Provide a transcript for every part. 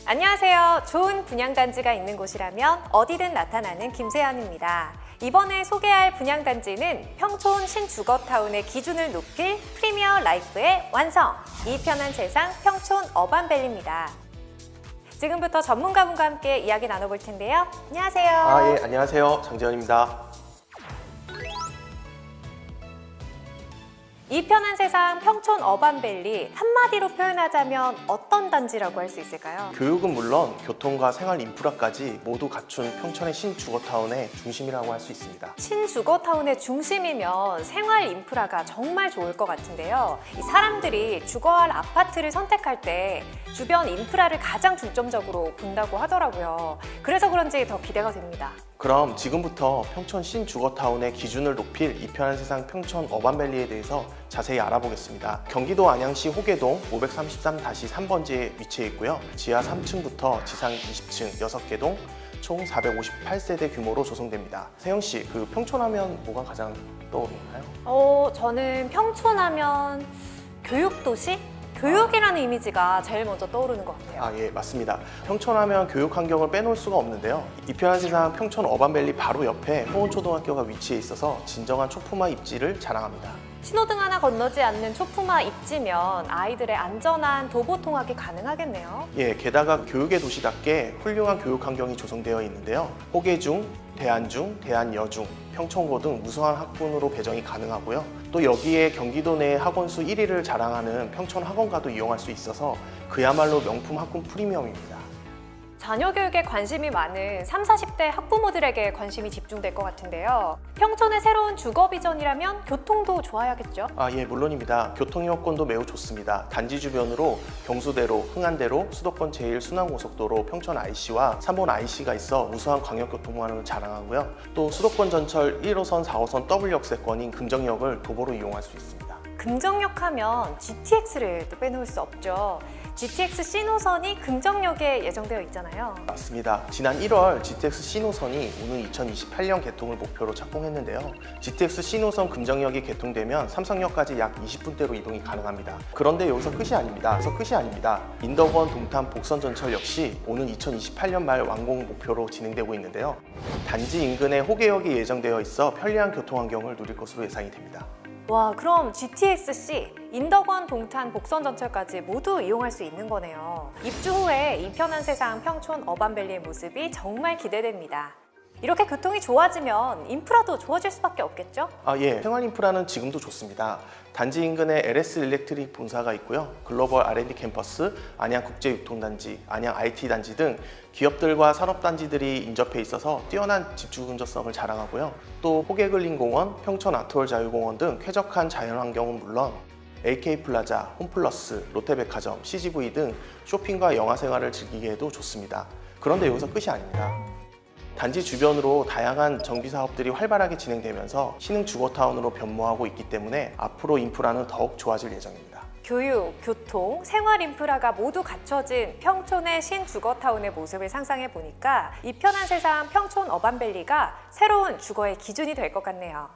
안녕하세요. 좋은 분양단지가 있는 곳이라면 어디든 나타나는 김세연입니다. 이번에 소개할 분양단지는 평촌 신주거타운의 기준을 높일 프리미어 라이프의 완성! 이 편한 세상 평촌 어반밸리입니다. 지금부터 전문가분과 함께 이야기 나눠볼 텐데요. 안녕하세요. 예, 안녕하세요. 장재현입니다. 이 편한 세상 평촌 어반밸리, 한마디로 표현하자면 어떤 단지라고 할 수 있을까요? 교육은 물론 교통과 생활 인프라까지 모두 갖춘 평촌의 신주거타운의 중심이라고 할 수 있습니다. 신주거타운의 중심이면 생활 인프라가 정말 좋을 것 같은데요. 이 사람들이 주거할 아파트를 선택할 때 주변 인프라를 가장 중점적으로 본다고 하더라고요. 그래서 그런지 더 기대가 됩니다. 그럼 지금부터 평촌 신주거타운의 기준을 높일 이 편한 세상 평촌 어반밸리에 대해서 자세히 알아보겠습니다. 경기도 안양시 호계동 533-3번지에 위치해 있고요. 지하 3층부터 지상 20층 6개 동 총 458세대 규모로 조성됩니다. 세영 씨, 평촌하면 뭐가 가장 떠오르나요? 저는 평촌하면 교육도시? 교육이라는 이미지가 제일 먼저 떠오르는 것 같아요. 예, 맞습니다. 평촌하면 교육 환경을 빼놓을 수가 없는데요. 이 편한 세상 평촌 어반밸리 바로 옆에 호원초등학교가 위치해 있어서 진정한 초품화 입지를 자랑합니다. 신호등 하나 건너지 않는 초품화 입지면 아이들의 안전한 도보 통학이 가능하겠네요. 예, 게다가 교육의 도시답게 훌륭한 교육 환경이 조성되어 있는데요. 호계중, 대안중, 대안여중, 평촌고 등 우수한 학군으로 배정이 가능하고요. 또 여기에 경기도 내 학원수 1위를 자랑하는 평촌 학원가도 이용할 수 있어서 그야말로 명품 학군 프리미엄입니다. 자녀 교육에 관심이 많은 30, 40대 학부모들에게 관심이 집중될 것 같은데요. 평촌의 새로운 주거 비전이라면 교통도 좋아야겠죠? 예, 물론입니다. 교통 여건도 매우 좋습니다. 단지 주변으로 경수대로, 흥안대로, 수도권 제1순환고속도로 평촌 IC와 3번 IC가 있어 우수한 광역교통망을 자랑하고요. 또 수도권 전철 1호선, 4호선 더블 역세권인 금정역을 도보로 이용할 수 있습니다. 금정역 하면 GTX를 또 빼놓을 수 없죠. GTX 신호선이 금정역에 예정되어 있잖아요. 맞습니다. 지난 1월 GTX 신호선이 오는 2028년 개통을 목표로 착공했는데요. GTX 신호선 금정역이 개통되면 삼성역까지 약 20분대로 이동이 가능합니다. 그런데 여기서 끝이 아닙니다. 인덕원, 동탄, 복선전철 역시 오는 2028년 말 완공 목표로 진행되고 있는데요. 단지 인근에 호계역이 예정되어 있어 편리한 교통 환경을 누릴 것으로 예상이 됩니다. 와, 그럼 GTX-C, 인덕원, 동탄, 복선전철까지 모두 이용할 수 있는 거네요. 입주 후에 이 편한 세상 평촌 어반밸리의 모습이 정말 기대됩니다. 이렇게 교통이 좋아지면 인프라도 좋아질 수밖에 없겠죠? 예. 생활 인프라는 지금도 좋습니다. 단지 인근에 LS 일렉트릭 본사가 있고요. 글로벌 R&D 캠퍼스, 안양국제유통단지, 안양 IT단지 등 기업들과 산업단지들이 인접해 있어서 뛰어난 집주 근접성을 자랑하고요. 또 호계근린공원, 평촌 아트홀 자유공원 등 쾌적한 자연환경은 물론 AK플라자, 홈플러스, 롯데백화점, CGV 등 쇼핑과 영화 생활을 즐기기에도 좋습니다. 그런데 여기서 끝이 아닙니다. 단지 주변으로 다양한 정비 사업들이 활발하게 진행되면서 신흥 주거타운으로 변모하고 있기 때문에 앞으로 인프라는 더욱 좋아질 예정입니다. 교육, 교통, 생활 인프라가 모두 갖춰진 평촌의 신주거타운의 모습을 상상해 보니까 이 편한 세상 평촌 어반밸리가 새로운 주거의 기준이 될 것 같네요.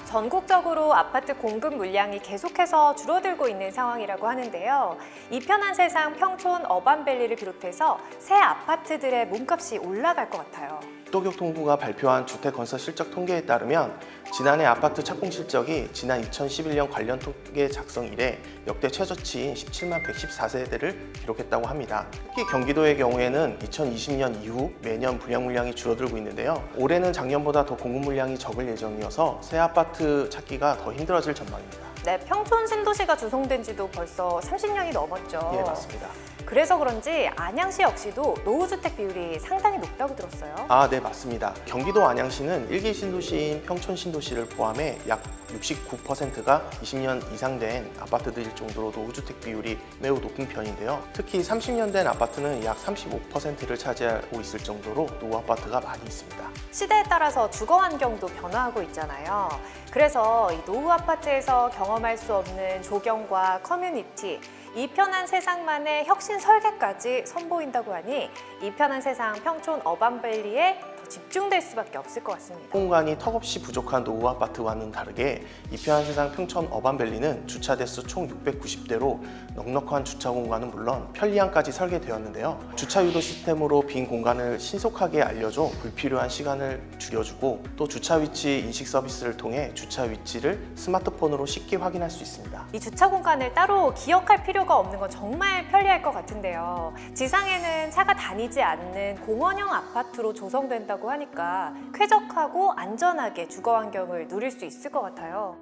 전국적으로 아파트 공급 물량이 계속해서 줄어들고 있는 상황이라고 하는데요. 이 편한 세상 평촌 어반밸리를 비롯해서 새 아파트들의 몸값이 올라갈 것 같아요. 수도교통부가 발표한 주택건설 실적 통계에 따르면 지난해 아파트 착공 실적이 지난 2011년 관련 통계 작성 이래 역대 최저치인 17만 114세대를 기록했다고 합니다. 특히 경기도의 경우에는 2020년 이후 매년 분양 물량이 줄어들고 있는데요. 올해는 작년보다 더 공급 물량이 적을 예정이어서 새 아파트 찾기가 더 힘들어질 전망입니다. 네, 평촌 신도시가 조성된 지도 벌써 30년이 넘었죠. 예, 맞습니다. 그래서 그런지 안양시 역시도 노후주택 비율이 상당히 높다고 들었어요. 네, 맞습니다. 경기도 안양시는 1기 신도시인 평촌 신도시를 포함해 약 69%가 20년 이상 된 아파트들일 정도로 노후주택 비율이 매우 높은 편인데요. 특히 30년 된 아파트는 약 35%를 차지하고 있을 정도로 노후 아파트가 많이 있습니다. 시대에 따라서 주거 환경도 변화하고 있잖아요. 그래서 이 노후 아파트에서 경험할 수 없는 조경과 커뮤니티, 이 편한 세상만의 혁신 설계까지 선보인다고 하니 이 편한 세상 평촌 어반밸리에 더 집중될 수밖에 없을 것 같습니다. 공간이 턱없이 부족한 노후 아파트와는 다르게 이편한 세상 평촌 어반밸리는 주차 대수 총 690대로 넉넉한 주차 공간은 물론 편리함까지 설계되었는데요. 주차 유도 시스템으로 빈 공간을 신속하게 알려줘 불필요한 시간을 줄여주고 또 주차 위치 인식 서비스를 통해 주차 위치를 스마트폰으로 쉽게 확인할 수 있습니다. 이 주차 공간을 따로 기억할 필요가 없는 건 정말 편리할 것 같은데요. 지상에는 차가 다니지 않는 공원형 아파트로 조성된다고 하니까 쾌적하고 안전하게 주거 환경을 누릴 수 있을 것 같아요.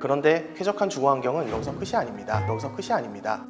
그런데 쾌적한 주거 환경은 여기서 끝이 아닙니다.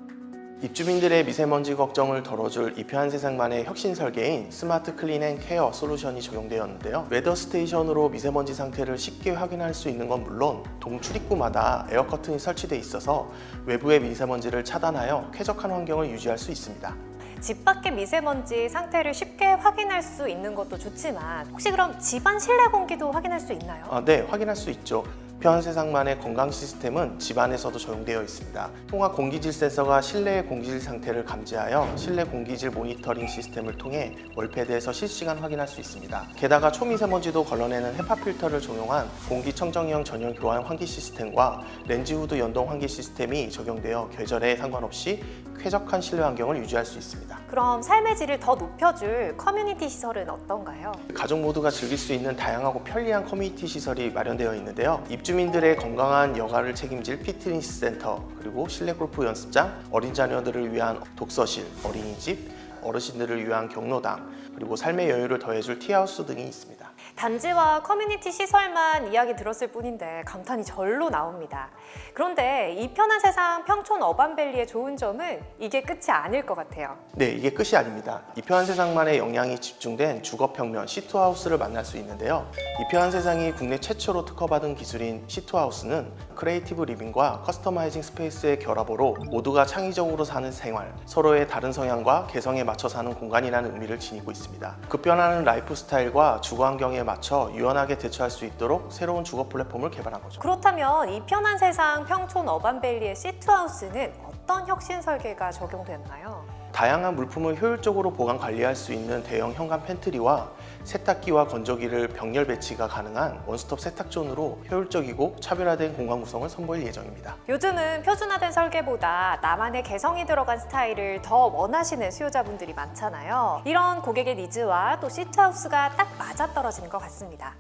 입주민들의 미세먼지 걱정을 덜어줄 이편한 세상만의 혁신 설계인 스마트 클린 앤 케어 솔루션이 적용되었는데요. 웨더 스테이션으로 미세먼지 상태를 쉽게 확인할 수 있는 건 물론 동 출입구마다 에어 커튼이 설치돼 있어서 외부의 미세먼지를 차단하여 쾌적한 환경을 유지할 수 있습니다. 집 밖의 미세먼지 상태를 쉽게 확인할 수 있는 것도 좋지만 혹시 그럼 집안 실내 공기도 확인할 수 있나요? 네, 확인할 수 있죠. 이편한 세상만의 건강 시스템은 집안에서도 적용되어 있습니다. 통합 공기질 센서가 실내의 공기질 상태를 감지하여 실내 공기질 모니터링 시스템을 통해 월패드에서 실시간 확인할 수 있습니다. 게다가 초미세먼지도 걸러내는 헤파 필터를 적용한 공기청정형 전용 교환 환기 시스템과 렌즈 후드 연동 환기 시스템이 적용되어 계절에 상관없이 쾌적한 실내 환경을 유지할 수 있습니다. 그럼 삶의 질을 더 높여줄 커뮤니티 시설은 어떤가요? 가족 모두가 즐길 수 있는 다양하고 편리한 커뮤니티 시설이 마련되어 있는데요. 입주민들의 건강한 여가를 책임질 피트니스 센터, 그리고 실내 골프 연습장, 어린 자녀들을 위한 독서실, 어린이집, 어르신들을 위한 경로당, 그리고 삶의 여유를 더해줄 티하우스 등이 있습니다. 단지와 커뮤니티 시설만 이야기 들었을 뿐인데 감탄이 절로 나옵니다. 그런데 이편한 세상 평촌 어반밸리의 좋은 점은 이게 끝이 아닐 것 같아요. 네, 이게 끝이 아닙니다. 이편한 세상만의 영향이 집중된 주거평면 시투하우스를 만날 수 있는데요. 이편한 세상이 국내 최초로 특허받은 기술인 시투하우스는 크리에이티브 리빙과 커스터마이징 스페이스의 결합으로 모두가 창의적으로 사는 생활, 서로의 다른 성향과 개성에 맞춰 사는 공간이라는 의미를 지니고 있습니다. 급변하는 라이프 스타일과 주거 환경에 맞춰 유연하게 대처할 수 있도록 새로운 주거 플랫폼을 개발한 거죠. 그렇다면 이편한 세상 평촌 어반밸리의 시투하우스는 어떤 혁신 설계가 적용되었나요? 다양한 물품을 효율적으로 보관 관리할 수 있는 대형 현관 팬트리와 세탁기와 건조기를 병렬 배치가 가능한 원스톱 세탁존으로 효율적이고 차별화된 공간 구성을 선보일 예정입니다. 요즘은 표준화된 설계보다 나만의 개성이 들어간 스타일을 더 원하시는 수요자분들이 많잖아요. 이런 고객의 니즈와 또 시트하우스가 딱 맞아떨어지는 것 같습니다.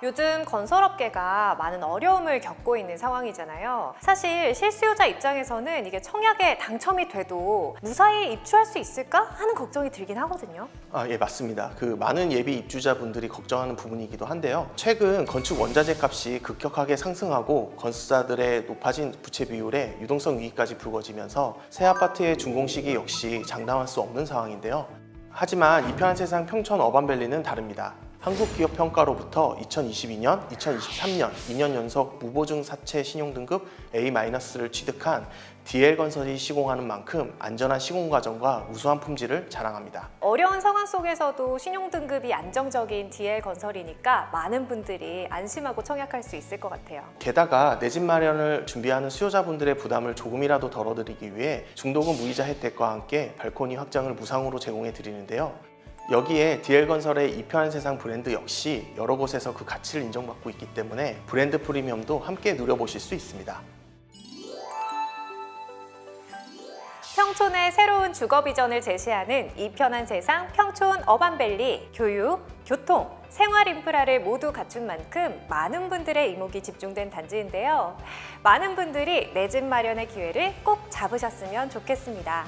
요즘 건설업계가 많은 어려움을 겪고 있는 상황이잖아요. 사실 실수요자 입장에서는 이게 청약에 당첨이 돼도 무사히 입주할 수 있을까 하는 걱정이 들긴 하거든요. 예, 맞습니다. 많은 예비 입주자분들이 걱정하는 부분이기도 한데요. 최근 건축 원자재 값이 급격하게 상승하고 건설사들의 높아진 부채 비율에 유동성 위기까지 불거지면서 새 아파트의 준공 시기 역시 장담할 수 없는 상황인데요. 하지만 이편한 세상 평촌 어반밸리는 다릅니다. 한국기업평가로부터 2022년, 2023년 2년 연속 무보증 사채 신용등급 A-를 취득한 DL건설이 시공하는 만큼 안전한 시공 과정과 우수한 품질을 자랑합니다. 어려운 상황 속에서도 신용등급이 안정적인 DL건설이니까 많은 분들이 안심하고 청약할 수 있을 것 같아요. 게다가 내 집 마련을 준비하는 수요자분들의 부담을 조금이라도 덜어드리기 위해 중도금 무이자 혜택과 함께 발코니 확장을 무상으로 제공해 드리는데요. 여기에 DL건설의 이편한 세상 브랜드 역시 여러 곳에서 그 가치를 인정받고 있기 때문에 브랜드 프리미엄도 함께 누려보실 수 있습니다. 평촌의 새로운 주거 비전을 제시하는 이편한 세상 평촌 어반밸리, 교육, 교통, 생활 인프라를 모두 갖춘 만큼 많은 분들의 이목이 집중된 단지인데요. 많은 분들이 내 집 마련의 기회를 꼭 잡으셨으면 좋겠습니다.